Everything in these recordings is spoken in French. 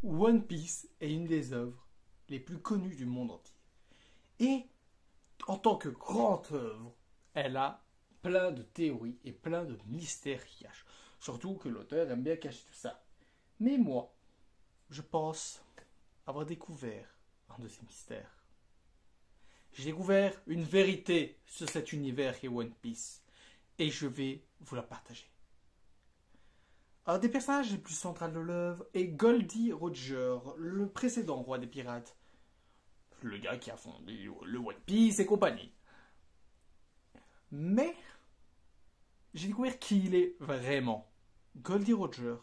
One Piece est une des œuvres les plus connues du monde entier. Et en tant que grande œuvre, elle a plein de théories et plein de mystères qui cachent. Surtout que l'auteur aime bien cacher tout ça. Mais moi, je pense avoir découvert un de ces mystères. J'ai découvert une vérité sur cet univers qui est One Piece. Et je vais vous la partager. Un des personnages les plus centraux de l'œuvre est Goldie Roger, le précédent roi des pirates. Le gars qui a fondé le One Piece et compagnie. Mais, j'ai découvert qui il est vraiment. Goldie Roger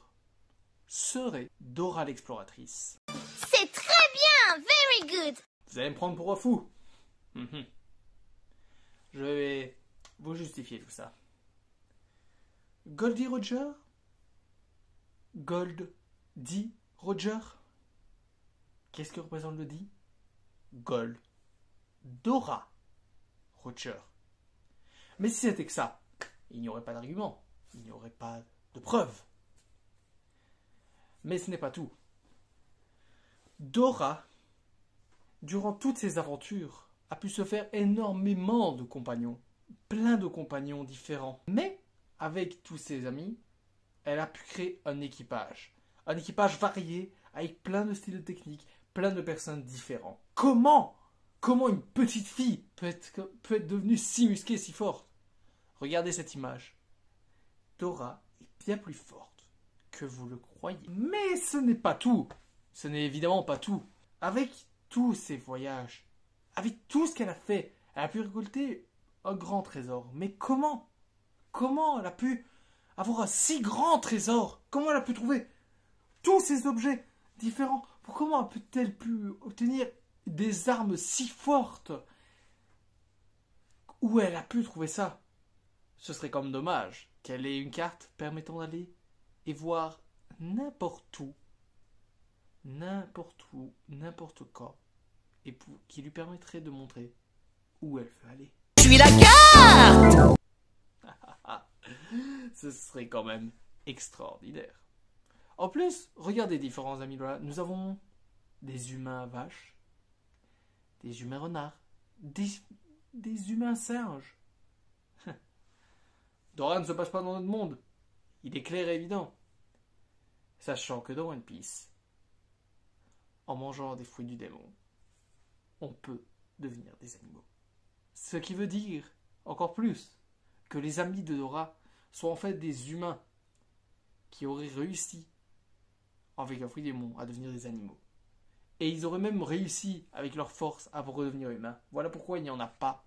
serait Dora l'exploratrice. C'est très bien, very good. Vous allez me prendre pour un fou. Je vais vous justifier tout ça. Goldie Roger? Gold D Roger? Qu'est-ce que représente le D? Gold Dora Roger. Mais si c'était que ça, il n'y aurait pas d'argument, il n'y aurait pas de preuves. Mais ce n'est pas tout. Dora, durant toutes ses aventures, a pu se faire énormément de compagnons, plein de compagnons différents. Mais, avec tous ses amis, elle a pu créer un équipage varié, avec plein de styles techniques, plein de personnes différentes. Comment une petite fille peut être devenue si musclée, si forte? Regardez cette image. Dora est bien plus forte que vous le croyez. Mais ce n'est pas tout. Ce n'est évidemment pas tout. Avec tous ces voyages, avec tout ce qu'elle a fait, elle a pu récolter un grand trésor. Mais comment elle a pu avoir un si grand trésor? Comment elle a pu trouver tous ces objets différents? Comment a-t-elle pu obtenir des armes si fortes? Où elle a pu trouver ça? Ce serait comme dommage qu'elle ait une carte permettant d'aller et voir n'importe où, n'importe quand, et qui lui permettrait de montrer où elle veut aller. Je suis la carte. Ce serait quand même extraordinaire. En plus, regardez différents amis là. Nous avons des humains vaches, des humains renards, des humains singes. Dora ne se passe pas dans notre monde. Il est clair et évident. Sachant que dans One Piece, en mangeant des fruits du démon, on peut devenir des animaux. Ce qui veut dire, encore plus, que les amis de Dora sont en fait des humains qui auraient réussi, avec un fruit du démon, à devenir des animaux. Et ils auraient même réussi, avec leur force, à redevenir humains. Voilà pourquoi il n'y en a pas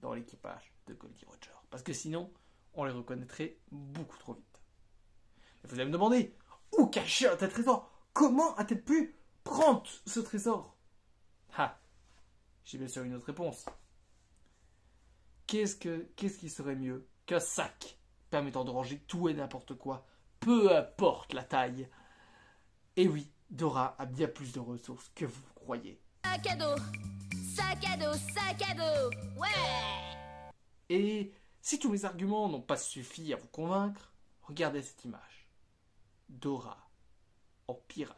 dans l'équipage de Goldie Roger. Parce que sinon, on les reconnaîtrait beaucoup trop vite. Et vous allez me demander, où cacher un tel trésor? Comment a-t-elle pu prendre ce trésor? J'ai bien sûr une autre réponse. Qu'est-ce qui serait mieux qu'un sac permettant de ranger tout et n'importe quoi, peu importe la taille? Et oui, Dora a bien plus de ressources que vous croyez. Sac à dos, sac à dos, sac à dos. Ouais. Et si tous mes arguments n'ont pas suffi à vous convaincre, regardez cette image. Dora en pirate.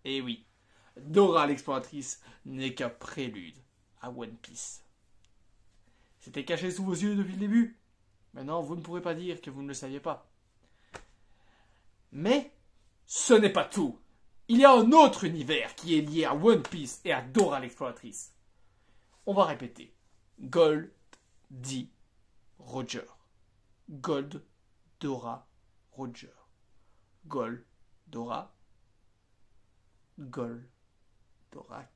Et oui, Dora l'exploratrice n'est qu'un prélude à One Piece. C'était caché sous vos yeux depuis le début. Maintenant, vous ne pourrez pas dire que vous ne le saviez pas. Mais ce n'est pas tout. Il y a un autre univers qui est lié à One Piece et à Dora l'exploratrice. On va répéter. Gold D Roger. Gold Dora Roger. Gold Dora. Goldorak.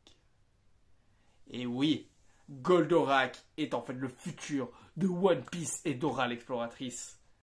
Et oui, Goldorak est en fait le futur de One Piece et Dora l'exploratrice.